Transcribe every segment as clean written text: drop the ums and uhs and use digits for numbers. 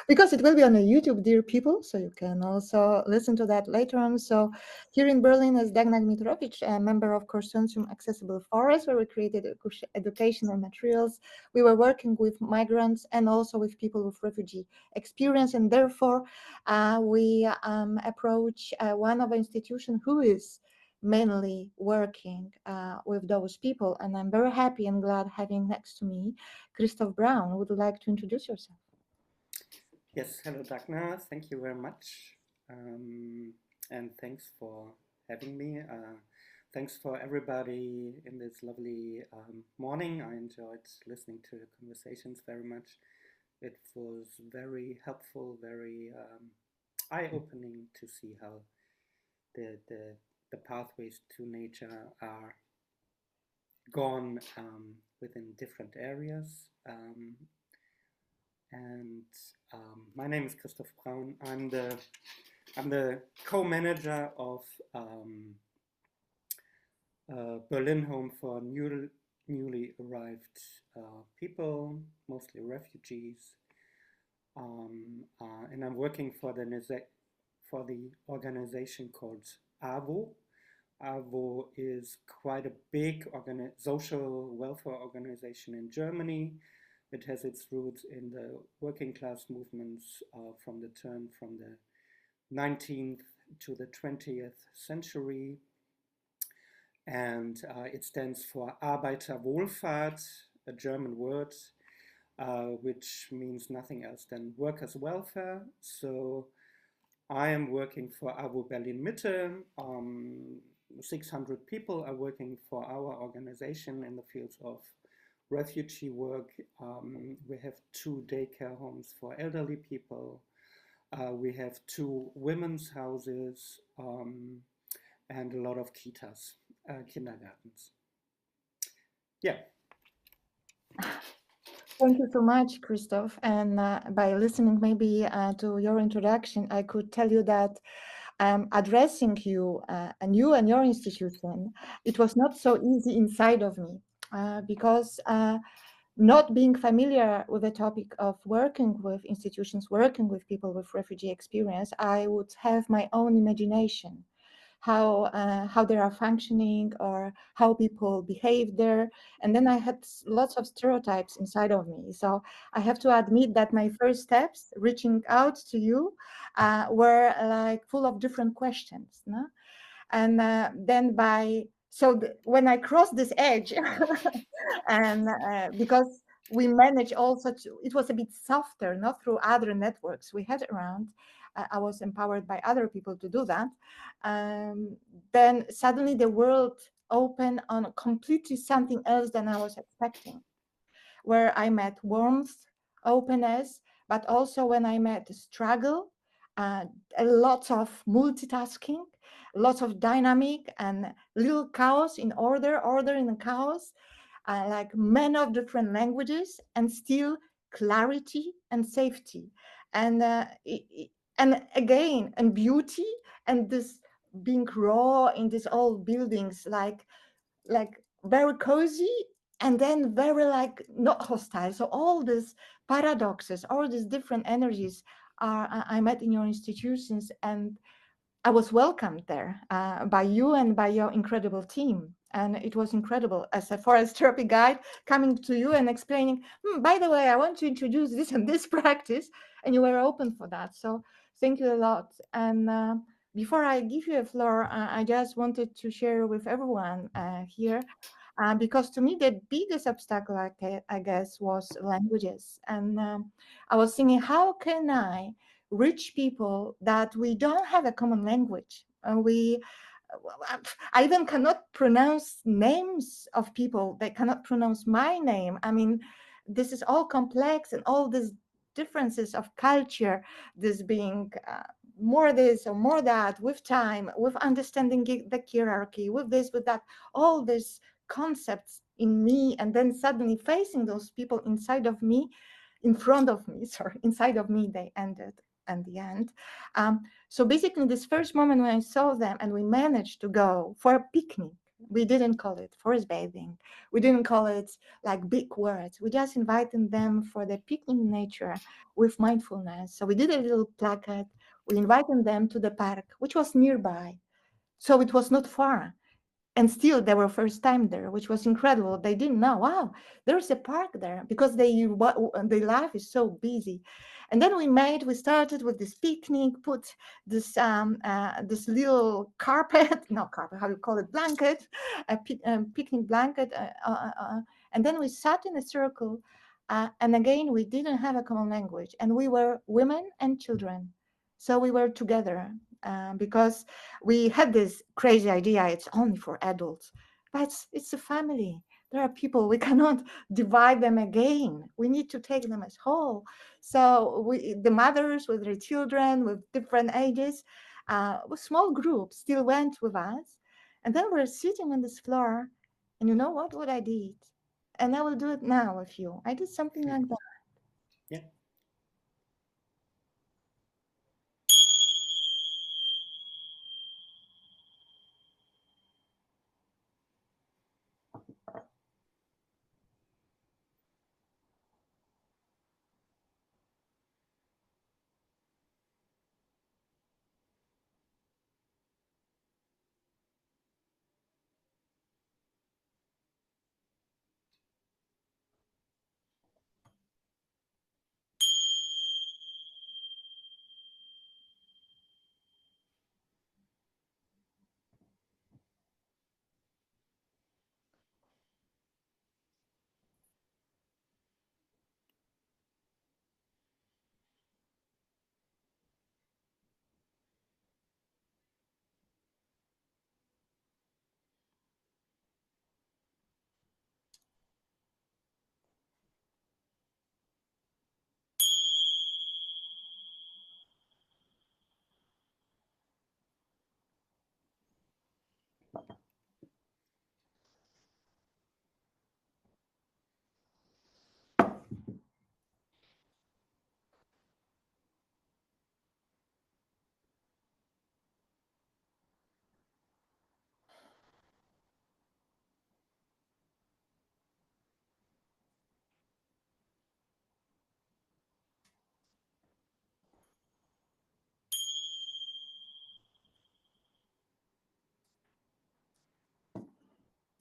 because it will be on a YouTube, dear people, so you can also listen to that later on. So here in Berlin is Dagna Gmitrowicz, a member of consortium Accessible Forest, where we created educational materials. We were working with migrants and also with people with refugee experience, and therefore we approach one of the institutions who is mainly working with those people, and I'm very happy and glad having next to me Christoph Braun. Would you like to introduce yourself? Yes, hello Dagna, thank you very much, and thanks for having me. Thanks for everybody in this lovely morning. I enjoyed listening to the conversations very much. It was very helpful, very eye-opening to see how the pathways to nature are gone within different areas. My name is Christoph Braun. I'm the co-manager of Berlin Home for newly arrived people, mostly refugees, and I'm working for the organization called AWO. AWO is quite a big social welfare organization in Germany. It has its roots in the working class movements from the 19th to the 20th century. And it stands for Arbeiterwohlfahrt, a German word, which means nothing else than workers' welfare. So I am working for AWO Berlin Mitte. 600 people are working for our organization in the fields of refugee work. We have 2 daycare homes for elderly people. We have 2 women's houses and a lot of kitas, kindergartens. Yeah. Thank you so much, Christoph. And by listening maybe to your introduction, I could tell you that addressing you and your institution, it was not so easy inside of me because not being familiar with the topic of working with institutions, working with people with refugee experience, I would have my own imagination how they are functioning or how people behave there. And then I had lots of stereotypes inside of me. So I have to admit that my first steps reaching out to you were like full of different questions. No? And then when I crossed this edge, and because we managed also it was a bit softer, not through other networks we had around. I was empowered by other people to do that. Then suddenly the world opened on completely something else than I was expecting, where I met warmth, openness, but also when I met struggle, a lot of multitasking, lots of dynamic and little chaos in order in chaos, like many of different languages, and still clarity and safety, and again, and beauty, and this being raw in these old buildings, like very cozy, and then very like not hostile. So all these paradoxes, all these different energies I met in your institutions, and I was welcomed there by you and by your incredible team. And it was incredible as a forest therapy guide coming to you and explaining, by the way, I want to introduce this and this practice. And you were open for that. So thank you a lot. And before I give you a floor, I just wanted to share with everyone here, because to me, the biggest obstacle, I guess, was languages. And I was thinking, how can I reach people that we don't have a common language? I even cannot pronounce names of people. They cannot pronounce my name. I mean, this is all complex, and all these differences of culture, this being more this or more that, with time, with understanding the hierarchy, with this, with that, all these concepts in me, and then suddenly facing those people inside of me, inside of me, they ended at the end. So basically, this first moment when I saw them and we managed to go for a picnic We didn't call it forest bathing. We didn't call it like big words. We just invited them for the picnic in nature with mindfulness. So we did a little placard. We invited them to the park, which was nearby. So it was not far. And still they were first time there, which was incredible. They didn't know, wow, there's a park there, because their life is so busy. And then we started with this picnic, put this little carpet, not carpet, how you call it, blanket, picnic blanket, and then we sat in a circle, and again we didn't have a common language, and we were women and children, so we were together, because we had this crazy idea it's only for adults, but it's a family. There are people, we cannot divide them again. We need to take them as whole. So the mothers with their children with different ages, with small groups, still went with us. And then we're sitting on this floor, and you know what I did? And I will do it now with you. I did something like that. Yeah.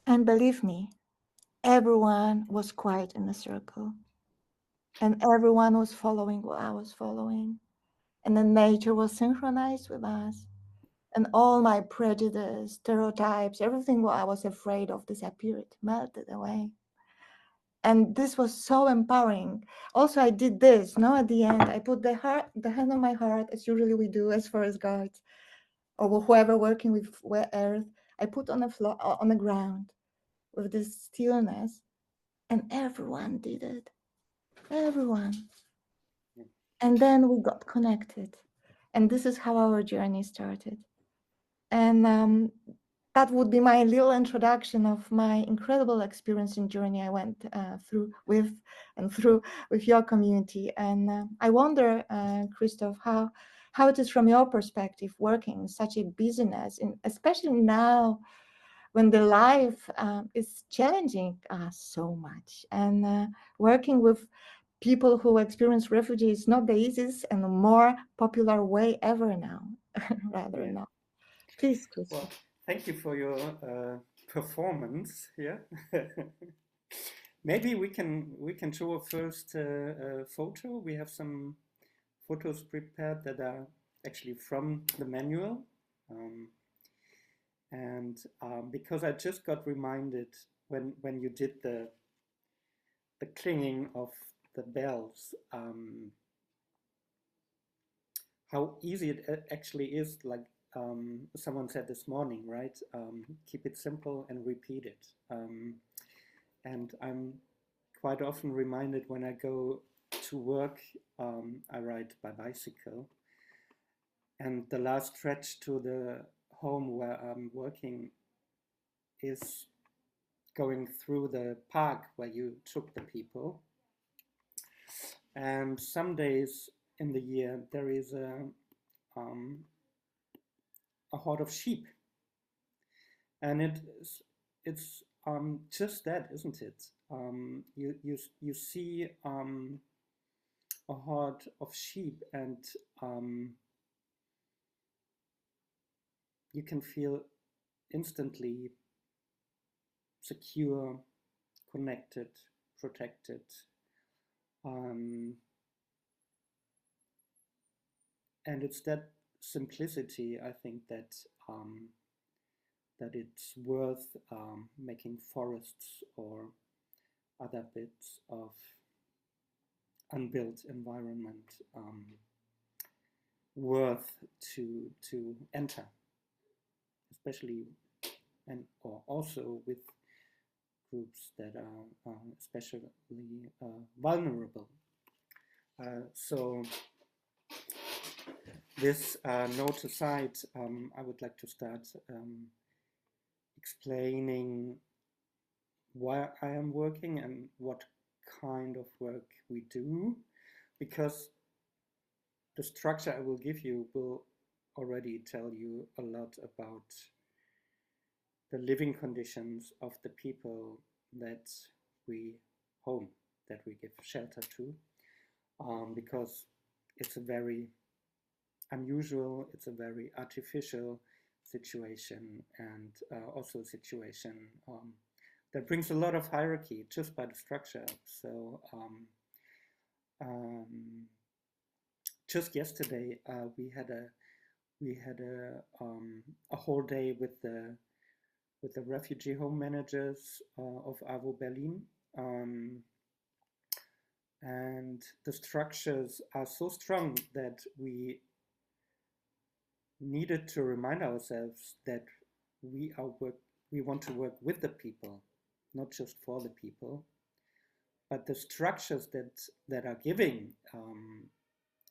And believe me, everyone was quiet in the circle, and everyone was following what I was following, and then nature was synchronized with us, and all my prejudice, stereotypes, everything what I was afraid of disappeared, melted away. And this was so empowering. Also, I did this. Now at the end, I put the hand on my heart, as usually we do as forest guides, or whoever working with earth. I put on the floor, on the ground, with this stillness, and everyone did it. Everyone. And then we got connected, and this is how our journey started. And that would be my little introduction of my incredible experience and journey I went through with your community. And I wonder, Christoph, how it is from your perspective working in such a business, especially now when the life is challenging us so much, and working with people who experience refugees is not the easiest and the more popular way ever now, rather Yeah. now. Please, Christoph. Well, thank you for your performance. Yeah. Maybe we can show a first photo. We have some photos prepared that are actually from the manual, and because I just got reminded when you did the clinging of the bells, how easy it actually is. Like someone said this morning, right? Keep it simple and repeat it. And I'm quite often reminded when I go to work, I ride by bicycle, and the last stretch to the home where I'm working is going through the park where you took the people. And some days in the year there is a herd of sheep. And it's just that, isn't it? You see a herd of sheep, and you can feel instantly secure, connected, protected. And it's that simplicity, I think, that it's worth making forests or other bits of unbuilt environment worth to enter, especially or also with groups that are especially vulnerable. So this note aside, I would like to start explaining why I am working and what kind of work we do, because the structure I will give you will already tell you a lot about the living conditions of the people that we home, that we give shelter to, because it's a very unusual, it's a very artificial situation, and also a situation that brings a lot of hierarchy just by the structure. So just yesterday we had a whole day with the refugee home managers of AWO Berlin, and the structures are so strong that we needed to remind ourselves that we want to work with the people, not just for the people. But the structures that are giving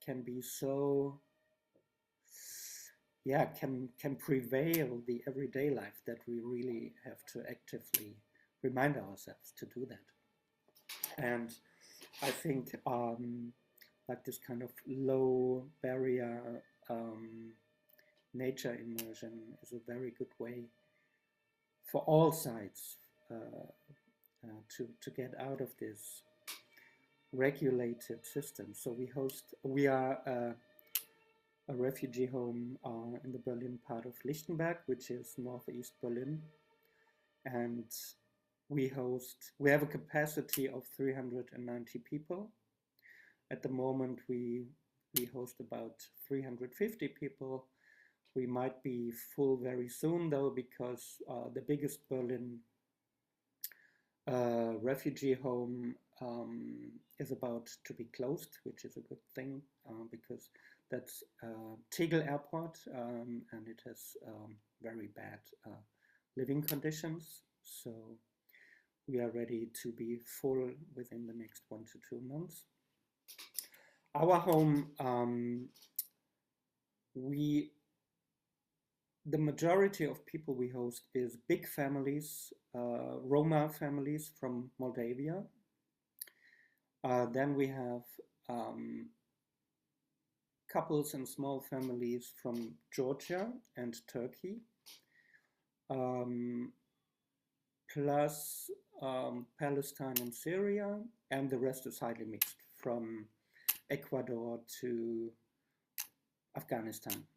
can be so, yeah, can prevail the everyday life, that we really have to actively remind ourselves to do that. And I think like this kind of low barrier nature immersion is a very good way for all sides to get out of this regulated system. So we are a refugee home in the Berlin part of Lichtenberg, which is northeast Berlin, and we have a capacity of 390 people. At the moment we host about 350 people. We might be full very soon though, because the biggest Berlin refugee home is about to be closed, which is a good thing, because that's Tegel Airport, and it has very bad living conditions. So we are ready to be full within the next 1 to 2 months. Our home, the majority of people we host is big families, Roma families from Moldavia. Then we have couples and small families from Georgia and Turkey, plus Palestine and Syria, and the rest is highly mixed from Ecuador to Afghanistan.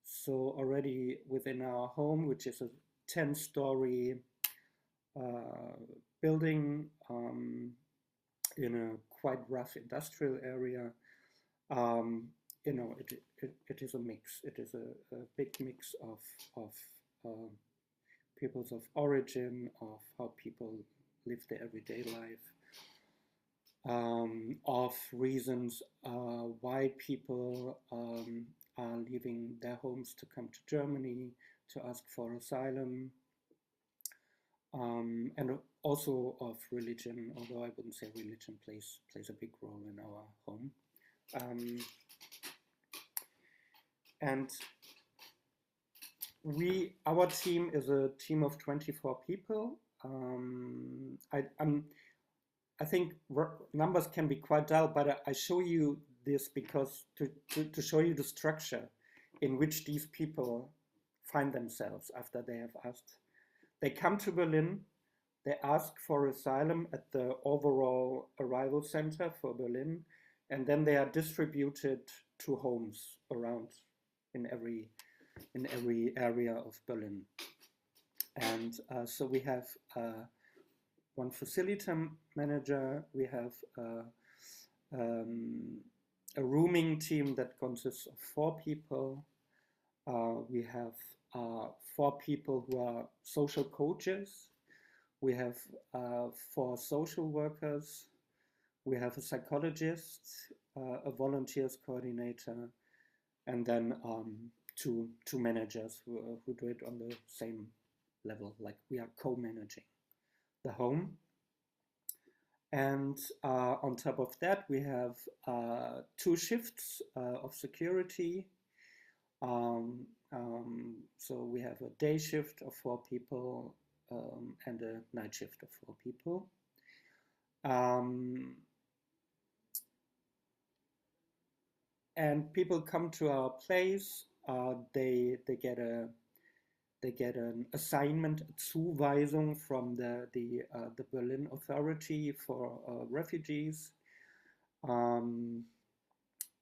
So already within our home, which is a 10-story building in a quite rough industrial area, you know, it is a mix. It is a big mix of peoples of origin, of how people live their everyday life, of reasons why people are leaving their homes to come to Germany to ask for asylum, and also of religion, although I wouldn't say religion plays a big role in our home. And our team is a team of 24 people. I think numbers can be quite dull, but I show you this because to show you the structure in which these people find themselves after they have asked. They come to Berlin, they ask for asylum at the overall arrival center for Berlin, and then they are distributed to homes around in every area of Berlin. And so we have one facility manager, we have a rooming team that consists of 4 people. We have 4 people who are social coaches. We have 4 social workers. We have a psychologist, a volunteers coordinator, and then 2 managers who do it on the same level, like we are co-managing the home. And on top of that, we have 2 shifts of security. So we have a day shift of 4 people and a night shift of 4 people. And people come to our place. They get an assignment, a Zuweisung from the Berlin Authority for Refugees, and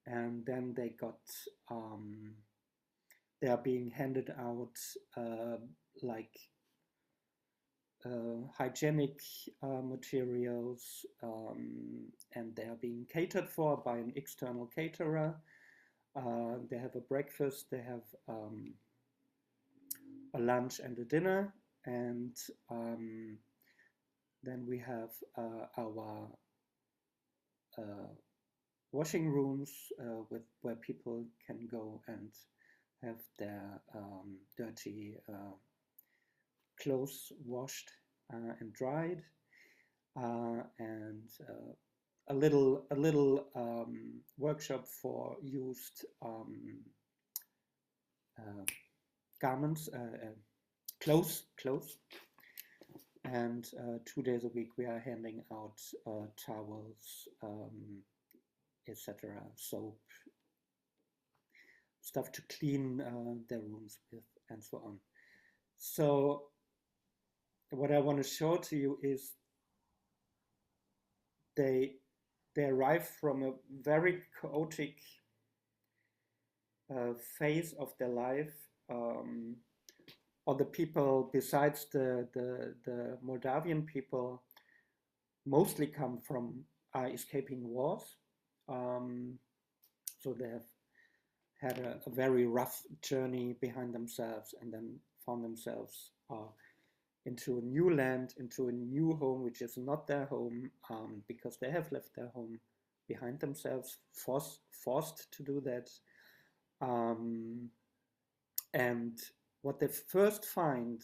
then they are being handed out like hygienic materials, and they are being catered for by an external caterer. They have a breakfast, they have a lunch and a dinner, and then we have our washing rooms where people can go and have their dirty clothes washed and dried, and a little workshop for used garments, clothes, and 2 days a week we are handing out towels, etc., soap, stuff to clean their rooms with, and so on. So what I want to show to you is they arrive from a very chaotic phase of their life. Or the people, besides the Moldavian people, mostly come from escaping wars. So they have had a very rough journey behind themselves, and then found themselves into a new land, into a new home, which is not their home, because they have left their home behind themselves, forced to do that. And what they first find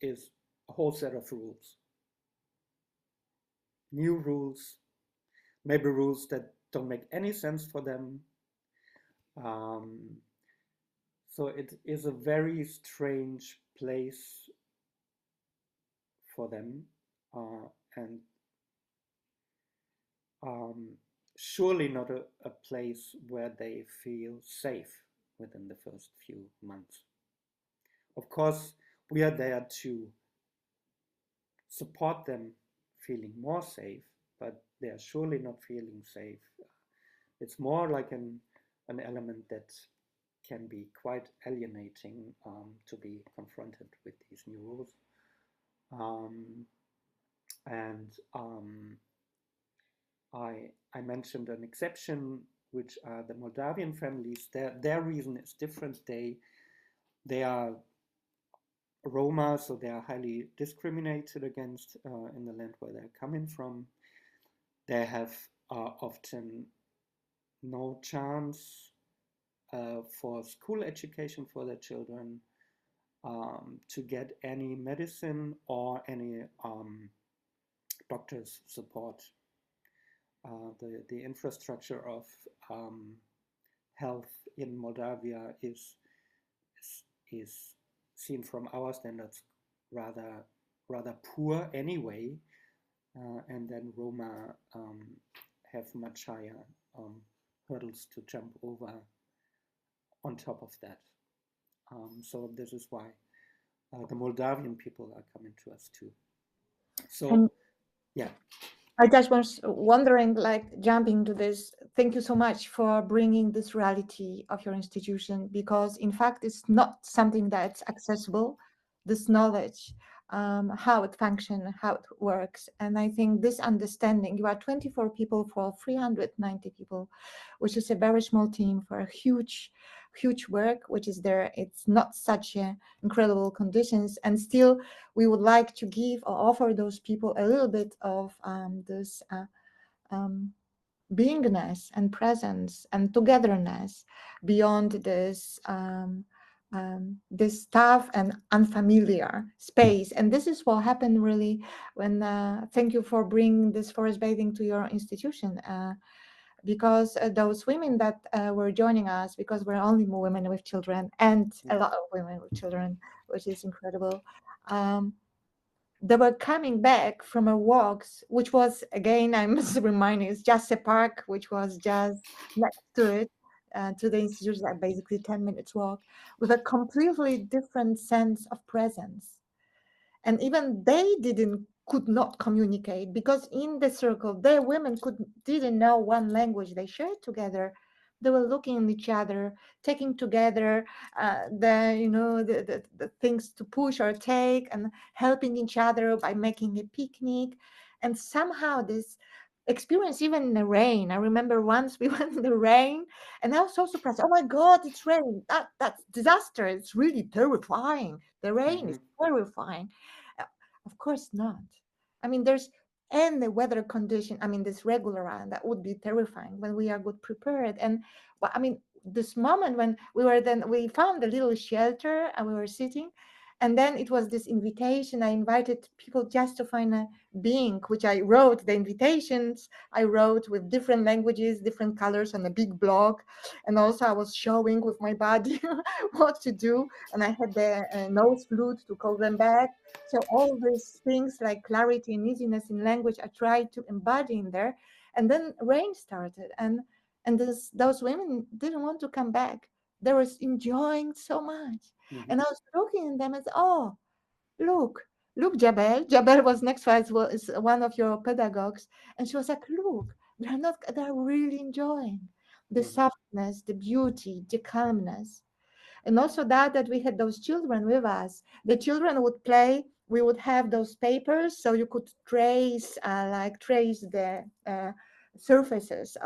is a whole set of rules. New rules, maybe rules that don't make any sense for them. So it is a very strange place for them, and surely not a place where they feel safe within the first few months. Of course, we are there to support them feeling more safe, but they are surely not feeling safe. It's more like an element that can be quite alienating, to be confronted with these new rules. I mentioned an exception, which are the Moldavian families. Their reason is different. They are Roma, so they are highly discriminated against in the land where they're coming from. They have often no chance for school education for their children, to get any medicine or any doctor's support. The infrastructure of health in Moldavia is seen from our standards rather poor anyway, and then Roma have much higher hurdles to jump over on top of that. So this is why the Moldavian people are coming to us too. So, And yeah. I just was wondering, like jumping to this, thank you so much for bringing this reality of your institution, because in fact, it's not something that's accessible, this knowledge, how it functions, how it works. And I think this understanding, you are 24 people for 390 people, which is a very small team for a huge, huge work, which is there. It's not such incredible conditions. And still, we would like to give or offer those people a little bit of this beingness and presence and togetherness beyond this tough and unfamiliar space. And this is what happened really when, thank you for bringing this forest bathing to your institution. Because those women that were joining us, because we're only women with children and a lot of women with children, which is incredible. They were coming back from a walks, which was, again, I must remind you, it's just a park, which was just next to it, to the institute, like basically 10 minutes walk, with a completely different sense of presence. And even they could not communicate, because in the circle, their women didn't know one language they shared together. They were looking at each other, taking together the things to push or take, and helping each other by making a picnic. And somehow this experience, even in the rain, I remember once we went in the rain, and I was so surprised. Oh my God, it's rain! That's disaster! It's really terrifying. The rain is terrifying. Uh, Of course not. I mean, there's and the weather condition. I mean, this regular round that would be terrifying when we are good prepared. And well, I mean, this moment when we found a little shelter and we were sitting, and then it was this invitation. I invited people just to find a being, which I wrote the invitations. I wrote with different languages, different colors on a big block, and also I was showing with my body what to do, and I had the nose flute to call them back. So all these things like clarity and easiness in language, I tried to embody in there. And then rain started, and those women didn't want to come back. They were enjoying so much. And I was looking at them and said, oh, look, Jabel. Jabel was next to us, was one of your pedagogues. And she was like, look, they're really enjoying the softness, the beauty, the calmness. And also that we had those children with us. The children would play. We would have those papers, so you could trace the surfaces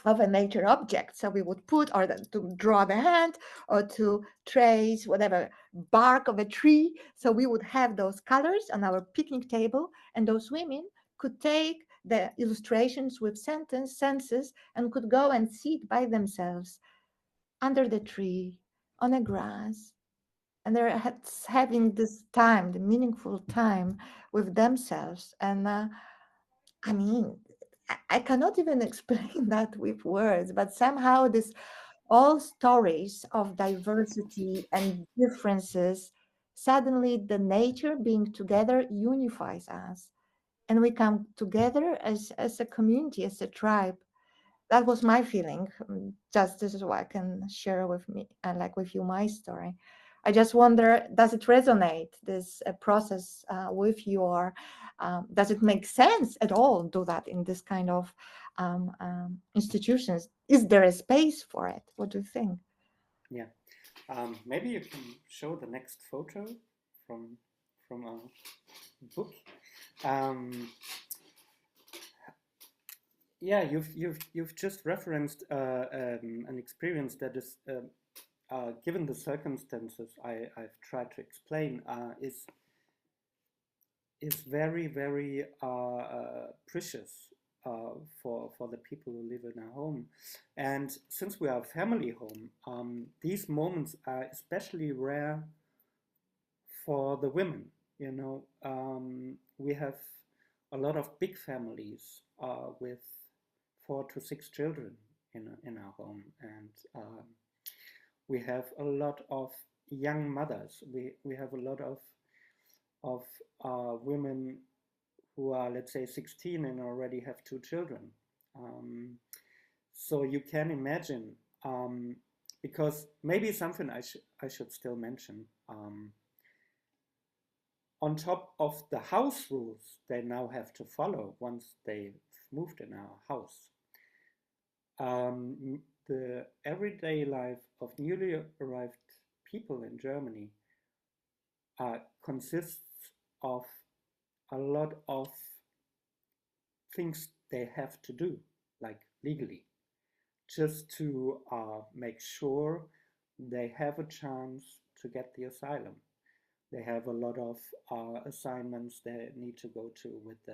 of a nature object. So we would put, or to draw the hand, or to trace whatever bark of a tree. So we would have those colors on our picnic table, and those women could take the illustrations with senses and could go and sit by themselves under the tree, on the grass, and they're having this time, the meaningful time with themselves. And I mean, I cannot even explain that with words, but somehow this all stories of diversity and differences, suddenly the nature being together unifies us. And we come together as a community, as a tribe. That was my feeling. Just this is what I can share with me and like with you my story. I just wonder, does it resonate this process with you, or does it make sense at all? Do that in this kind of institutions? Is there a space for it? What do you think? Yeah, maybe you can show the next photo from our book. Yeah, you've just referenced an experience that is, given the circumstances I've tried to explain, is very very precious for the people who live in our home. And since we are a family home, these moments are especially rare for the women. You know, we have a lot of big families with 4 to 6 children in our home, and we have a lot of young mothers. We have a lot of women who are, let's say, 16 and already have 2 children. So you can imagine because maybe something I should still mention. On top of the house rules they now have to follow once they've moved in our house, the everyday life of newly arrived people in Germany consists of a lot of things they have to do, like legally, just to make sure they have a chance to get the asylum. They have a lot of assignments they need to go to with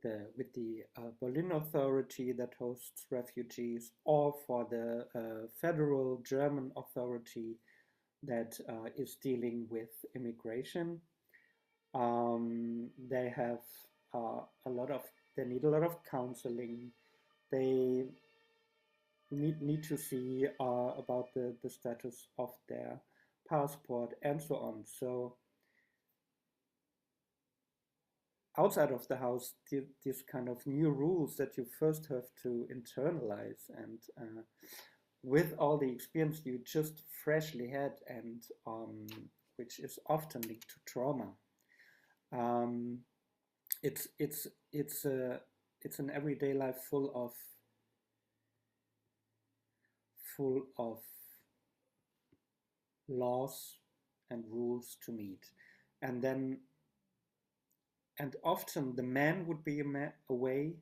the Berlin authority that hosts refugees, or for the federal German authority that is dealing with immigration. They have they need a lot of counseling. They need to see about the status of their passport and so on. So outside of the house, these kind of new rules that you first have to internalize, and with all the experience you just freshly had, and which is often linked to trauma, it's an everyday life full of laws and rules to meet, and often the man would be away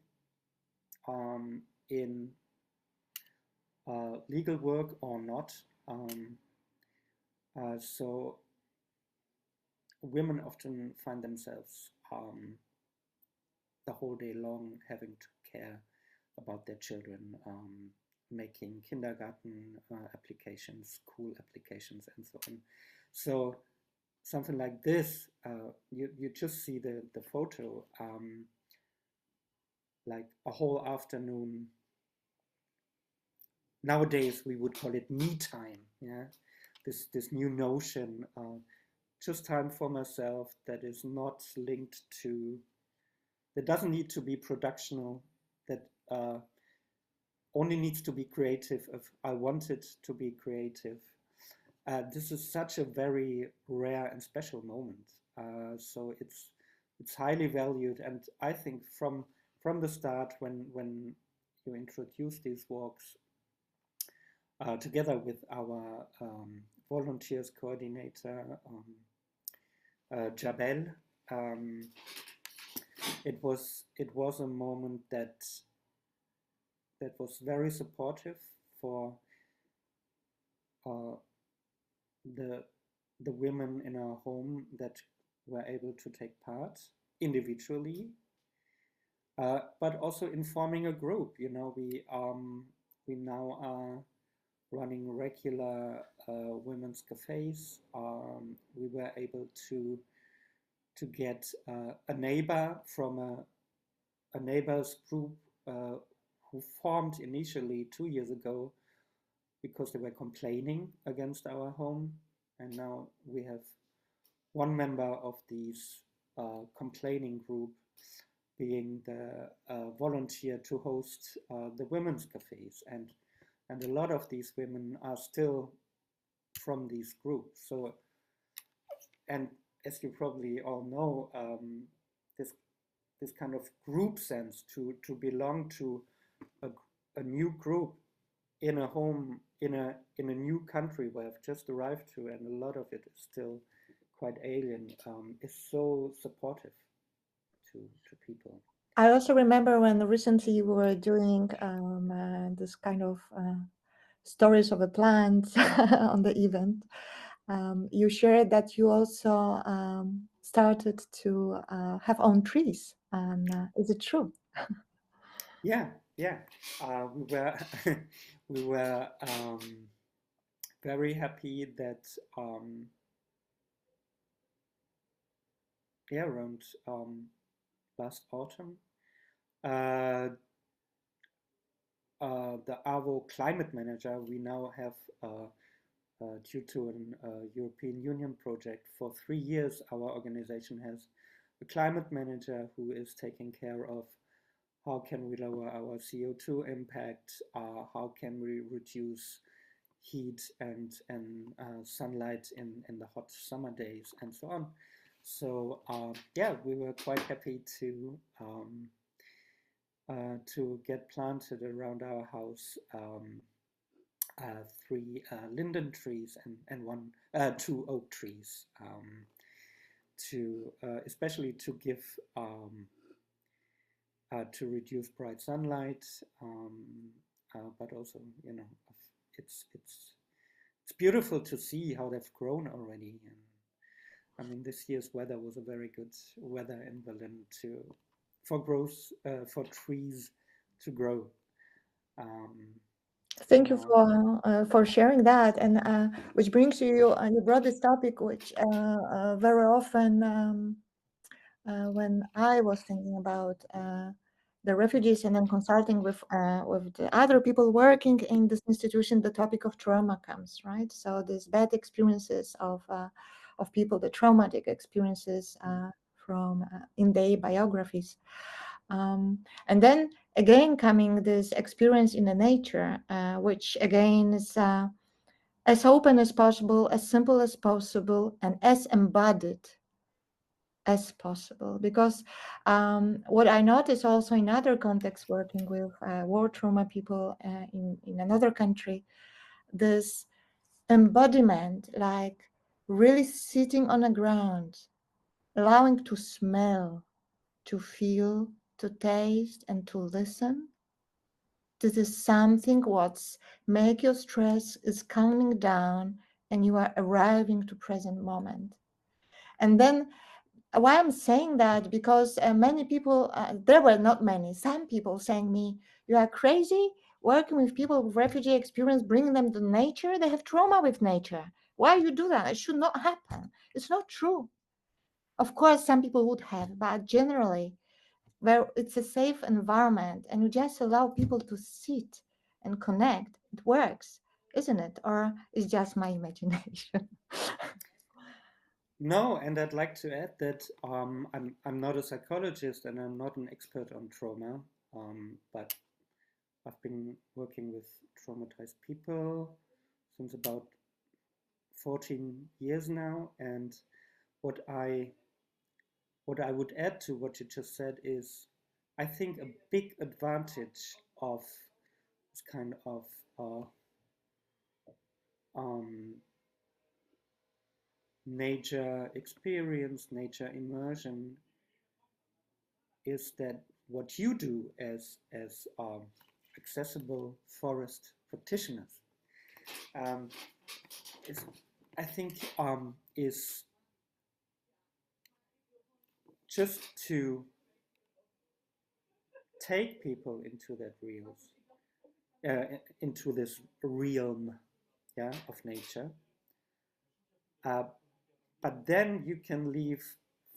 in legal work or not. So women often find themselves the whole day long having to care about their children, making kindergarten applications, school applications, and so on. So something like this, you just see the photo, like a whole afternoon. Nowadays we would call it me time, yeah. This new notion, just time for myself that is not linked to, that doesn't need to be productional, that only needs to be creative if I want it to be creative. This is such a very rare and special moment. So it's highly valued, and I think from the start, when you introduce these walks, together with our volunteers coordinator Jabel, it was a moment that was very supportive for the women in our home that were able to take part individually, but also in forming a group. You know, we now are running regular women's cafes. We were able to get a neighbor from a neighbors group who formed initially 2 years ago because they were complaining against our home, and now we have one member of these complaining group being the volunteer to host the women's cafes, and a lot of these women are still from these groups. So, and as you probably all know, this kind of group sense, to belong to a new group in a home in a new country where I've just arrived to, and a lot of it is still quite alien, is so supportive to people. I also remember when recently we were doing this kind of stories of the plants on the event. You shared that you also started to have own trees, and is it true? Yeah. We were very happy that around last autumn, the AWO climate manager, we now have, due to an European Union project, for 3 years, our organization has a climate manager who is taking care of how can we lower our CO2 impact, how can we reduce heat and sunlight in the hot summer days, and so on. So yeah, we were quite happy to get planted around our house 3 linden trees and 2 oak trees, to especially to give to reduce bright sunlight, but also, you know, it's beautiful to see how they've grown already. And I mean, this year's weather was a very good weather in Berlin for trees to grow. Thank you for sharing that, and which brings you brought this topic, which very often when I was thinking about the refugees and then consulting with the other people working in this institution, the topic of trauma comes, right? So these bad experiences of people, the traumatic experiences from in their biographies, and then again coming this experience in the nature, which again is as open as possible, as simple as possible, and as embodied as possible. Because what I notice also in other contexts, working with war trauma people in another country, this embodiment, like really sitting on the ground, allowing to smell, to feel, to taste, and to listen. This is something what's make your stress is calming down and you are arriving to present moment. And then why I'm saying that, because many people, there were not many, some people saying me, you are crazy working with people with refugee experience, bringing them to nature. They have trauma with nature. Why you do that? It should not happen. It's not true. Of course, some people would have, but generally, where it's a safe environment and you just allow people to sit and connect, it works, isn't it? Or it's just my imagination? No, and I'd like to add that I'm not a psychologist and I'm not an expert on trauma, but I've been working with traumatized people since about 14 years now, and what I would add to what you just said is, I think a big advantage of this kind of nature experience, nature immersion, is that what you do as accessible forest practitioners, is, I think, is just to take people into that into this realm, yeah, of nature. But then you can leave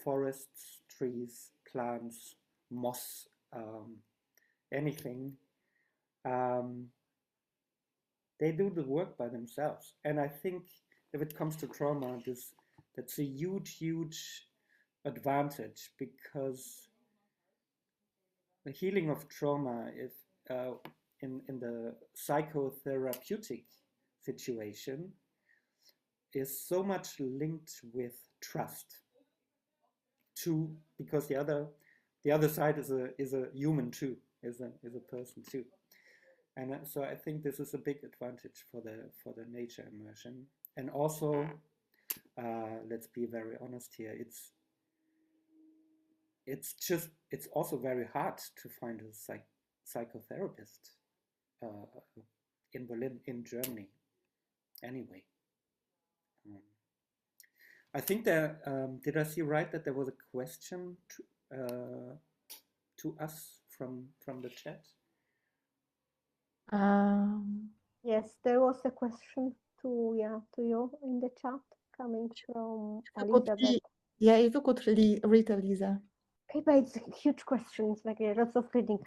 forests, trees, plants, moss, anything. They do the work by themselves. And I think if it comes to trauma, that's a huge, huge advantage, because the healing of trauma, if in the psychotherapeutic situation, is so much linked with trust. Because the other side is a human too, is a person too, and so I think this is a big advantage for the nature immersion. And also, let's be very honest here, it's also very hard to find a psychotherapist in Berlin, in Germany, anyway. I think did I see right that there was a question to us from the chat? Yes, there was a question to you in the chat coming from Elizabeth. If you could read, Elisa. Okay, but it's a huge question. It's like lots of reading.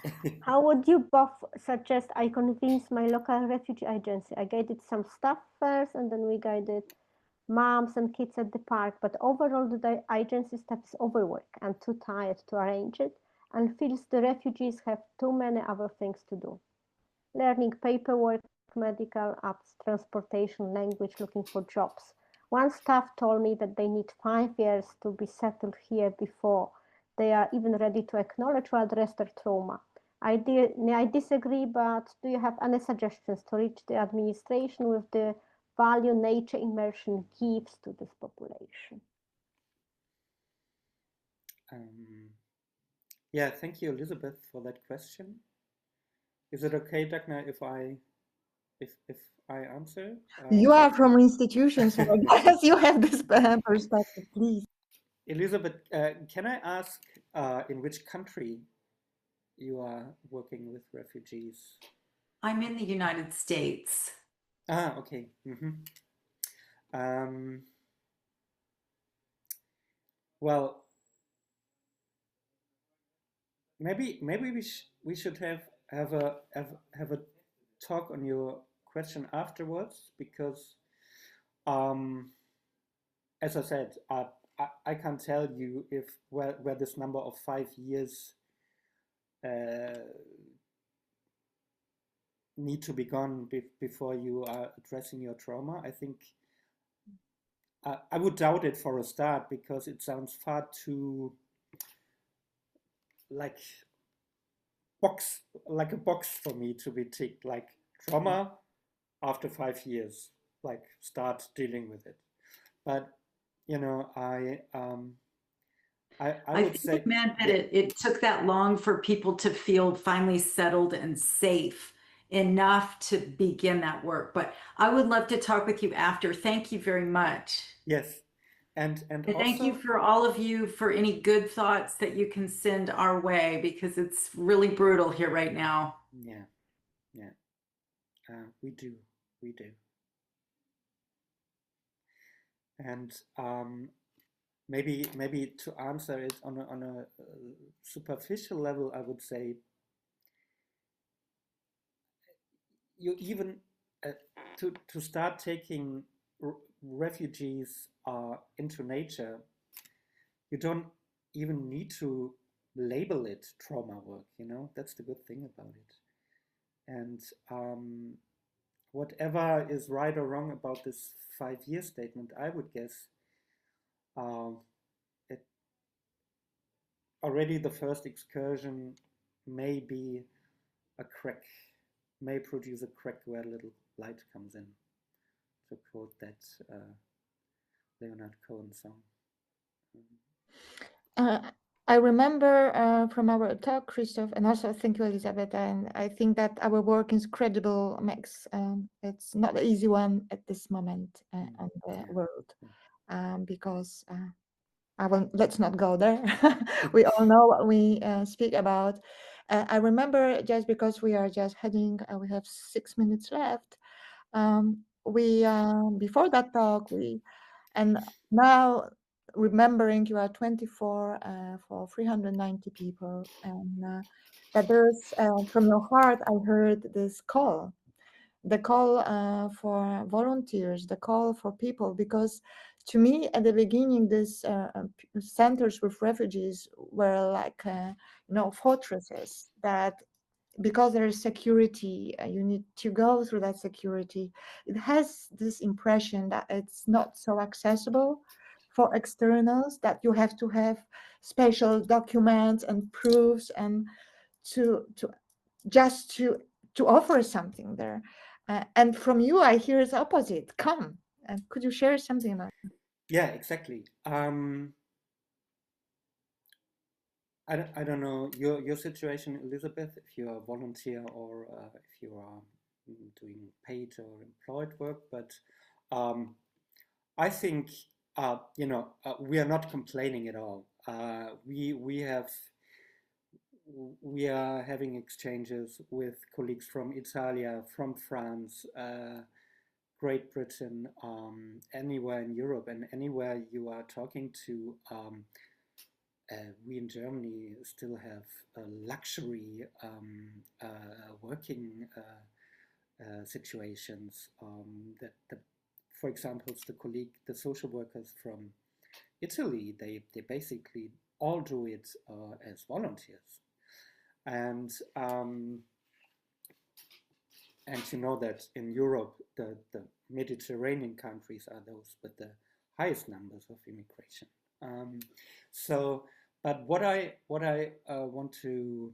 How would you both suggest I convince my local refugee agency? I guided some staff first, and then we guided moms and kids at the park. But overall, the agency staff is overworked and too tired to arrange it. and feels the refugees have too many other things to do. Learning paperwork, medical apps, transportation, language, looking for jobs. One staff told me that they need 5 years to be settled here before they are even ready to acknowledge or address their trauma. I disagree, but do you have any suggestions to reach the administration with the value nature immersion gives to this population? Yeah, thank you, Elizabeth, for that question. Is it okay, Dagna, if I answer? You are from institutions, so I guess you have this perspective, please. Elizabeth, can I ask in which country you are working with refugees? I'm in the United States. Ah, okay. Well, maybe we should have a talk on your question afterwards, because as I said, I can't tell you if where this number of 5 years need to be gone before you are addressing your trauma. I think I would doubt it for a start, because it sounds far too like a box for me to be ticked, like trauma after 5 years, like start dealing with it. But you know, I would say it meant that it took that long for people to feel finally settled and safe enough to begin that work. But I would love to talk with you after. Thank you very much. Yes. And thank also, you for all of you for any good thoughts that you can send our way, because it's really brutal here right now. Yeah. We do. And maybe to answer it on a superficial level, I would say you even to start taking refugees into nature, you don't even need to label it trauma work. You know, that's the good thing about it. And whatever is right or wrong about this 5-year statement, I would guess it already the first excursion may be a crack, may produce a crack where a little light comes in, to quote that Leonard Cohen song. I remember from our talk, Christoph, and also thank you, Elizabeth, and I think that our work is credible, Max. It's not an easy one at this moment in the world, because let's not go there. We all know what we speak about. I remember, just because we are just heading, we have 6 minutes left. We before that talk, and now, remembering you are 24 for 390 people, and that there's from your heart, I heard this call, the call for volunteers, the call for people, because to me at the beginning, these centers with refugees were like fortresses that, because there is security, you need to go through that security. It has this impression that it's not so accessible for externals, that you have to have special documents and proofs, and to offer something there. And from you, I hear the opposite. Come, could you share something about it? Yeah, exactly. I don't know your situation, Elizabeth, if you're a volunteer or if you are doing paid or employed work, but I think we are not complaining at all. We are having exchanges with colleagues from Italy, from France, Great Britain, anywhere in Europe, and anywhere you are talking to. We in Germany still have luxury working situations. For example, the social workers from Italy, they basically all do it as volunteers. And you know that in Europe, the Mediterranean countries are those with the highest numbers of immigration. But what I want to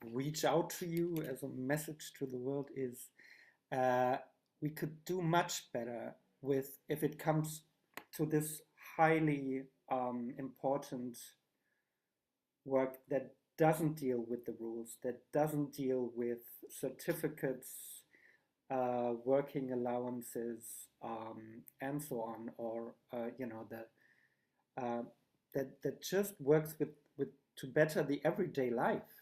reach out to you as a message to the world is we could do much better with, if it comes to this highly important work that doesn't deal with the rules, that doesn't deal with certificates, working allowances, and so on, or you know, that just works with to better the everyday life.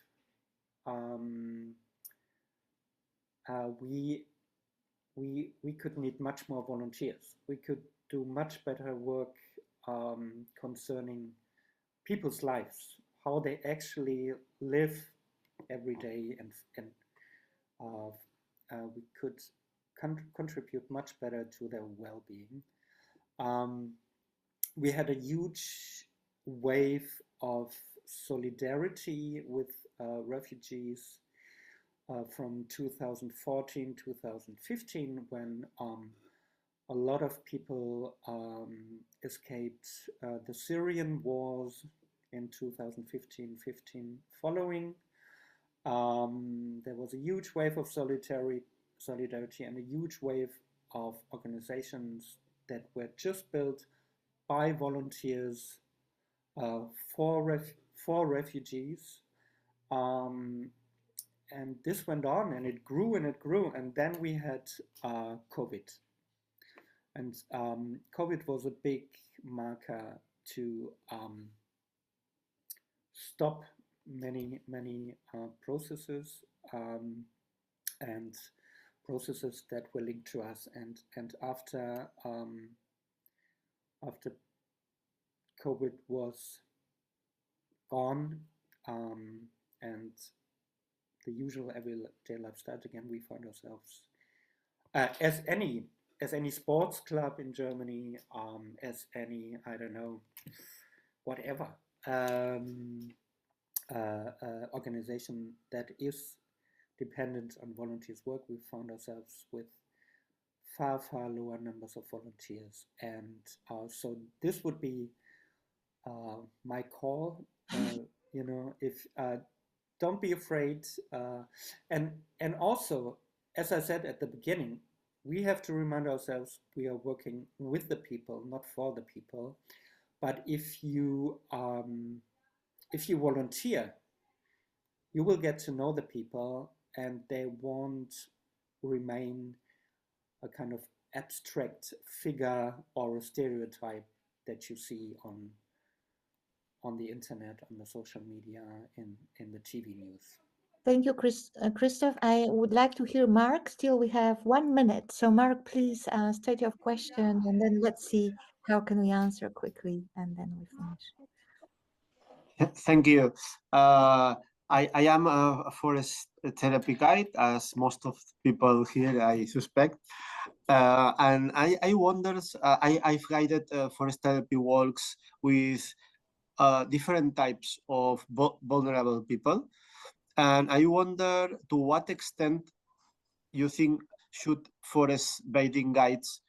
We could need much more volunteers. We could do much better work concerning people's lives, how they actually live every day, and we could contribute much better to their well-being. We had a huge wave of solidarity with refugees from 2014, 2015, when a lot of people escaped the Syrian wars in 2015 following. There was a huge wave of solidarity and a huge wave of organizations that were just built by volunteers for refugees. And this went on, and it grew and it grew. And then we had COVID. And COVID was a big marker to stop many processes, and processes that were linked to us. And after COVID was gone, and the usual everyday life started again, we found ourselves as any sports club in Germany, as any, I don't know, whatever organization that is dependent on volunteers' work, we found ourselves with far lower numbers of volunteers. And so this would be my call. You know, if don't be afraid, and also, as I said at the beginning, we have to remind ourselves we are working with the people, not for the people. But if you volunteer, you will get to know the people, and they won't remain a kind of abstract figure or a stereotype that you see on the internet, on the social media, in the TV news. Thank you, Christoph. I would like to hear Mark. Still, we have 1 minute. So Mark, please state your question, and then let's see how can we answer quickly, and then we finish. Thank you. I am a forest therapy guide, as most of people here, I suspect. And I wonder, I've guided forest therapy walks with different types of vulnerable people. And I wonder to what extent you think should forest bathing guides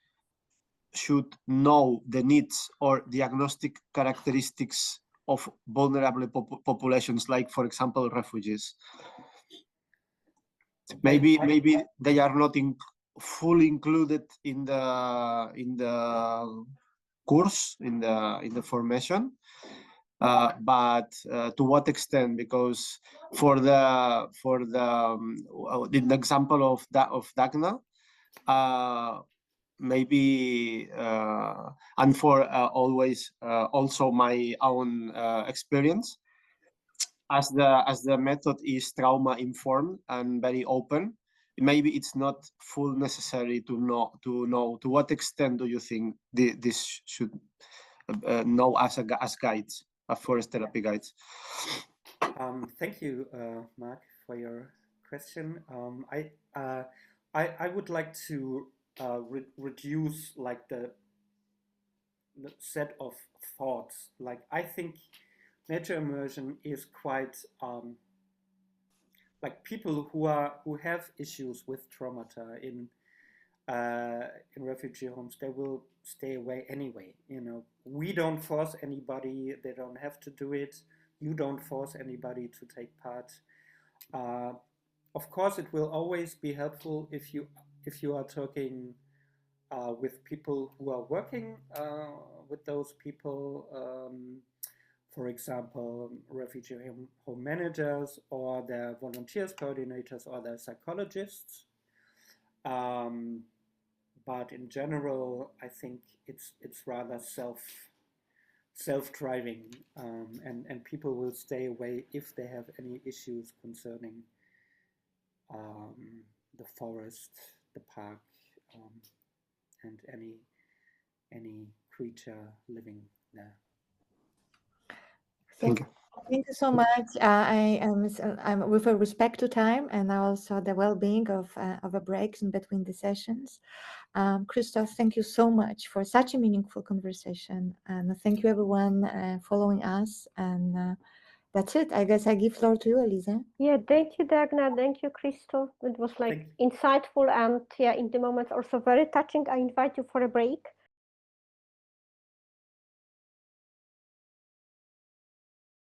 should know the needs or diagnostic characteristics of vulnerable populations, like, for example, refugees. Maybe they are not fully included in the course, in the formation. But to what extent? Because for the example of Dagna, maybe, and for always also my own experience, as the method is trauma informed and very open, maybe it's not full necessary to know to what extent do you think this should know as guides, as forest therapy guides. Thank you, Mark, for your question. I would like to reduce like the set of thoughts. Like, I think nature immersion is quite like people who have issues with traumata in refugee homes, they will stay away anyway. You know, we don't force anybody; they don't have to do it. You don't force anybody to take part. Of course, it will always be helpful if you are talking with people who are working with those people. For example, refugee home managers, or their volunteers coordinators, or their psychologists. But in general, I think it's rather self-driving, and people will stay away if they have any issues concerning the forest, the park, and any creature living there. Thank you. Thank you so much. I'm with a respect to time and also the well-being of a breaks in between the sessions. Christoph, thank you so much for such a meaningful conversation, and thank you everyone following us. And that's it. I guess I give floor to you, Elisa. Yeah, thank you, Dagna. Thank you, Christoph. It was like insightful and in the moment also very touching. I invite you for a break.